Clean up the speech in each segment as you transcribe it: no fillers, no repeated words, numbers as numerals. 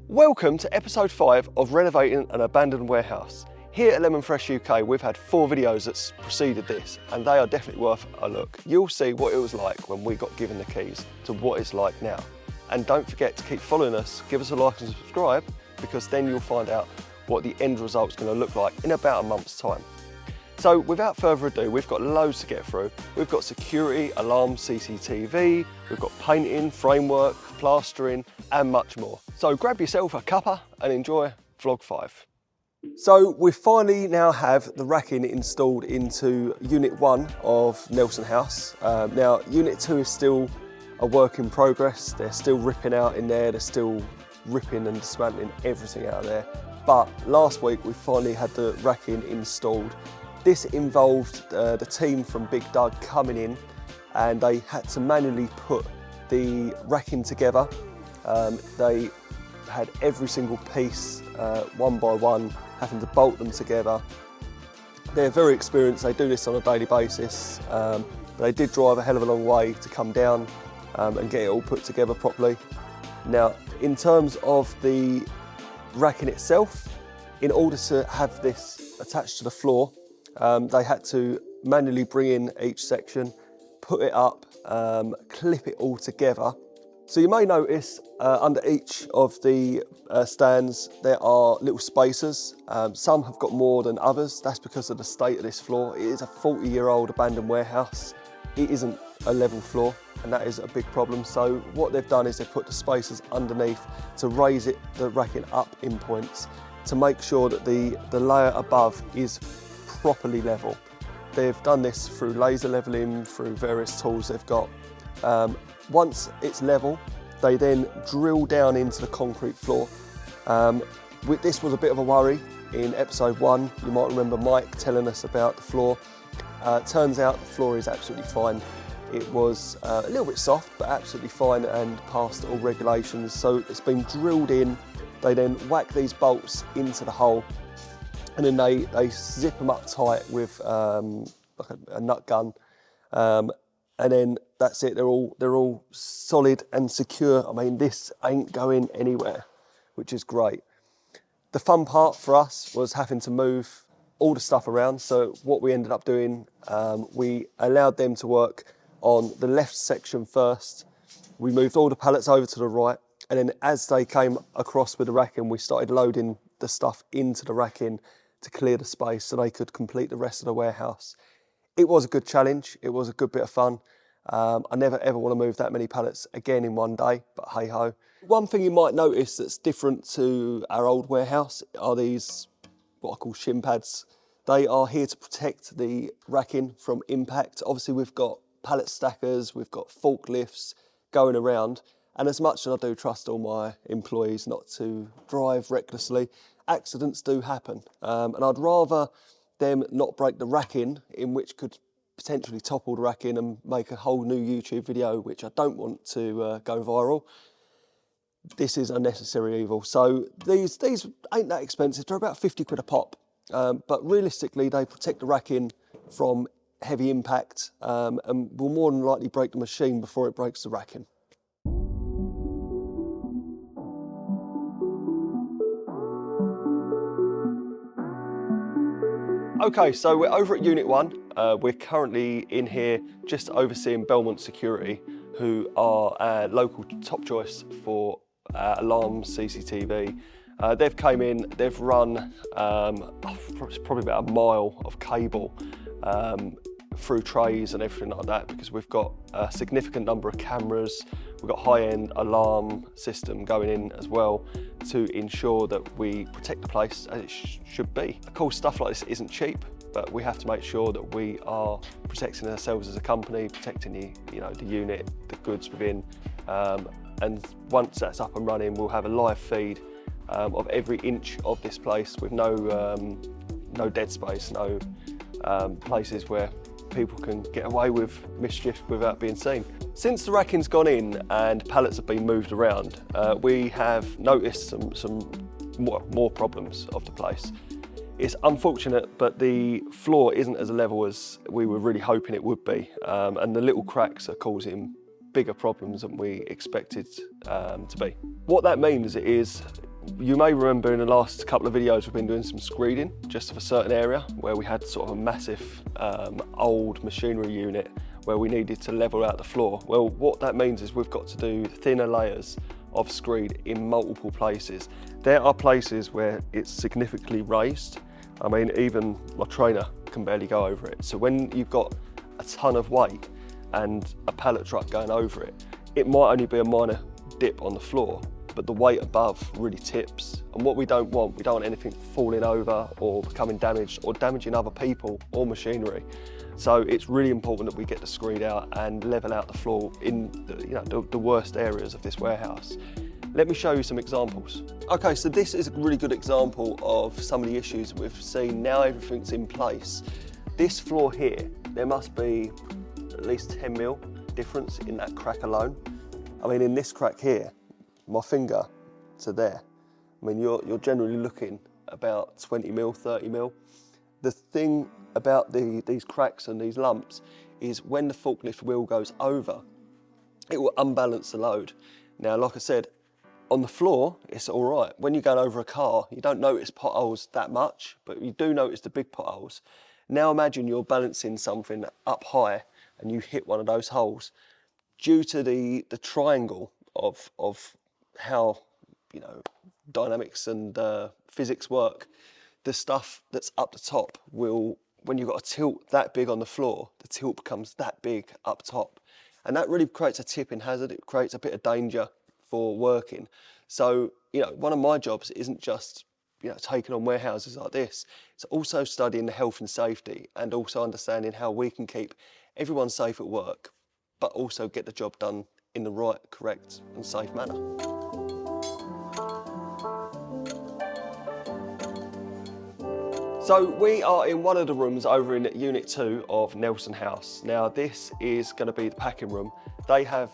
Welcome to episode 5 of renovating an abandoned warehouse. Here at Lemon Fresh UK, we've had 4 videos that's preceded this, and they are definitely worth a look. You'll see what it was like when we got given the keys to what it's like now. And don't forget to keep following us, give us a like and subscribe, because then you'll find out what the end result's going to look like in about a month's time. So without further ado, we've got loads to get through. We've got security, alarm, CCTV, we've got painting, framework, plastering, and much more. So grab yourself a cuppa and enjoy vlog 5. So we finally now have the racking installed into Unit 1 of Nelson House. Now Unit 2 is still a work in progress. They're still ripping out in there, they're still ripping and dismantling everything out of there. But last week we finally had the racking installed. This involved the team from Big Doug coming in, and they had to manually put the racking together. They had every single piece, one by one, having to bolt them together. They're very experienced, they do this on a daily basis, but they did drive a hell of a long way to come down and get it all put together properly. Now, in terms of the racking itself, in order to have this attached to the floor, they had to manually bring in each section, put it up, clip it all together. So you may notice under each of the stands there are little spacers. Some have got more than others. That's because of the state of this floor. It is a 40-year-old abandoned warehouse. It isn't a level floor, and that is a big problem. So what they've done is they've put the spacers underneath to raise the racking up in points to make sure that the layer above is properly level. They've done this through laser leveling, through various tools they've got. Once it's level, they then drill down into the concrete floor. This was a bit of a worry in episode 1. You might remember Mike telling us about the floor. Turns out the floor is absolutely fine. It was a little bit soft, but absolutely fine and passed all regulations. So it's been drilled in. They then whack these bolts into the hole, and then they zip them up tight with like a nut gun, and then that's it. They're all solid and secure. I mean, this ain't going anywhere, which is great. The fun part for us was having to move all the stuff around. So what we ended up doing, we allowed them to work on the left section first. We moved all the pallets over to the right, and then as they came across with the racking, we started loading the stuff into the racking to clear the space so they could complete the rest of the warehouse. It was a good challenge, it was a good bit of fun. I never ever want to move that many pallets again in one day, but hey ho. One thing you might notice that's different to our old warehouse are these, what I call shin pads. They are here to protect the racking from impact. Obviously we've got pallet stackers, we've got forklifts going around, and as much as I do trust all my employees not to drive recklessly, accidents do happen, and I'd rather them not break the racking, in which could potentially topple the racking and make a whole new YouTube video, which I don't want to go viral. This is unnecessary evil. So these ain't that expensive. They're about 50 quid a pop, but realistically they protect the racking from heavy impact, and will more than likely break the machine before it breaks the racking. Okay, so we're over at Unit 1. We're currently in here just overseeing Belmont Security, who are our local top choice for alarms, CCTV. They've came in, they've run probably about a mile of cable through trays and everything like that, because we've got a significant number of cameras. We've got high-end alarm system going in as well to ensure that we protect the place as it should be. Of course, stuff like this isn't cheap, but we have to make sure that we are protecting ourselves as a company, protecting the unit, the goods within. And once that's up and running, we'll have a live feed of every inch of this place with no dead space, no places where people can get away with mischief without being seen. Since the racking's gone in and pallets have been moved around, we have noticed some more problems of the place. It's unfortunate, but the floor isn't as level as we were really hoping it would be, and the little cracks are causing bigger problems than we expected to be. What that means is You may remember in the last couple of videos we've been doing some screeding just of a certain area where we had sort of a massive old machinery unit where we needed to level out the floor. Well, what that means is we've got to do thinner layers of screed in multiple places. There are places where it's significantly raised. I mean, even my trainer can barely go over it. So when you've got a ton of weight and a pallet truck going over it, it might only be a minor dip on the floor, but the weight above really tips. And what we don't want anything falling over or becoming damaged or damaging other people or machinery. So it's really important that we get the screed out and level out the floor in the worst areas of this warehouse. Let me show you some examples. Okay, so this is a really good example of some of the issues we've seen. Now everything's in place. This floor here, there must be at least 10 mil difference in that crack alone. I mean, in this crack here, my finger to there, I mean, you're generally looking about 20 mil, 30 mil. The thing about these cracks and these lumps is when the forklift wheel goes over, it will unbalance the load. Now, like I said, on the floor, it's all right. When you're going over a car, you don't notice potholes that much, but you do notice the big potholes. Now imagine you're balancing something up high and you hit one of those holes. Due to the triangle of how, you know, dynamics and physics work, the stuff that's up the top will, when you've got a tilt that big on the floor, the tilt becomes that big up top. And that really creates a tipping hazard. It creates a bit of danger for working. So, you know, one of my jobs isn't just, you know, taking on warehouses like this. It's also studying the health and safety and also understanding how we can keep everyone safe at work, but also get the job done in the right, correct and safe manner. So we are in one of the rooms over in Unit 2 of Nelson House. Now this is going to be the packing room. They have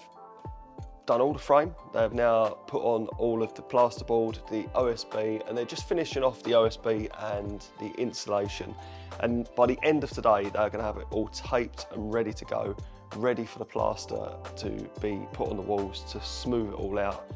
done all the frame. They have now put on all of the plasterboard, the OSB, and they're just finishing off the OSB and the insulation. And by the end of today, they're going to have it all taped and ready to go, ready for the plaster to be put on the walls to smooth it all out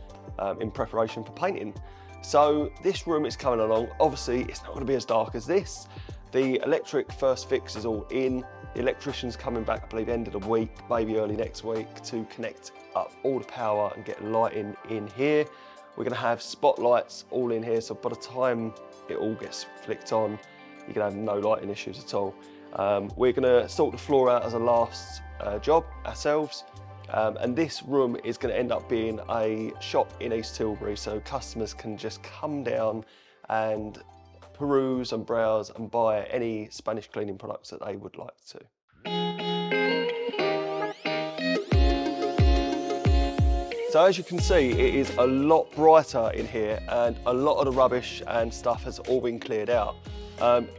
in preparation for painting. So this room is coming along. Obviously, it's not going to be as dark as this. The electric first fix is all in. The electrician's coming back, I believe, end of the week, maybe early next week, to connect up all the power and get lighting in here. We're going to have spotlights all in here, so by the time it all gets flicked on, you're going to have no lighting issues at all. We're going to sort the floor out as a last job ourselves. And this room is going to end up being a shop in East Tilbury, so customers can just come down and peruse and browse and buy any Spanish cleaning products that they would like to. So as you can see, it is a lot brighter in here and a lot of the rubbish and stuff has all been cleared out.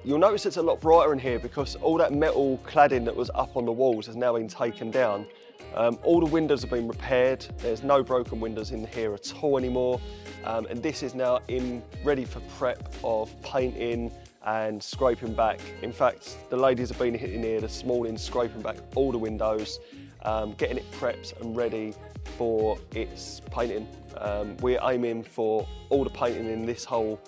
You'll notice it's a lot brighter in here because all that metal cladding that was up on the walls has now been taken down. All the windows have been repaired. There's no broken windows in here at all anymore. And this is now ready for prep of painting and scraping back. In fact, the ladies have been in here this morning scraping back all the windows, getting it prepped and ready for its painting. We're aiming for all the painting in this whole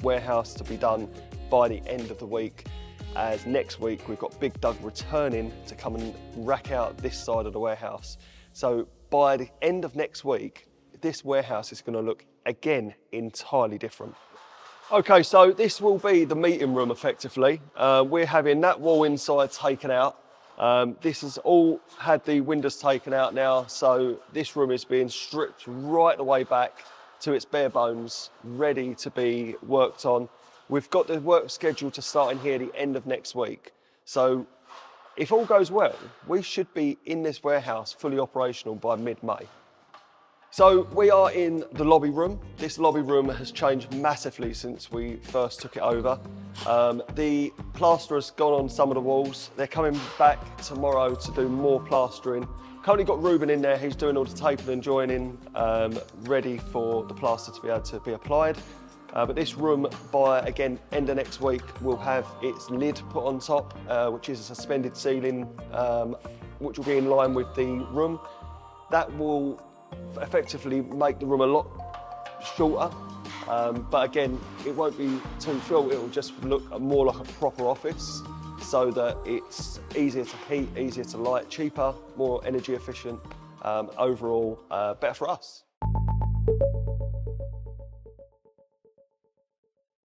warehouse to be done by the end of the week, as next week we've got Big Doug returning to come and rack out this side of the warehouse. So by the end of next week, this warehouse is going to look again entirely different. Okay, so this will be the meeting room effectively. We're having that wall inside taken out. This has all had the windows taken out now, so this room is being stripped right the way back to its bare bones, ready to be worked on. We've got the work scheduled to start in here the end of next week. So if all goes well, we should be in this warehouse fully operational by mid-May. So we are in the lobby room. This lobby room has changed massively since we first took it over. The plaster has gone on some of the walls. They're coming back tomorrow to do more plastering. Currently got Ruben in there, he's doing all the taping and joining, ready for the plaster to be able to be applied. But this room, by, again, end of next week, will have its lid put on top, which is a suspended ceiling, which will be in line with the room. That will effectively make the room a lot shorter But again, it won't be too full, it will just look more like a proper office, so that it's easier to heat, easier to light, cheaper, more energy efficient, overall better for us.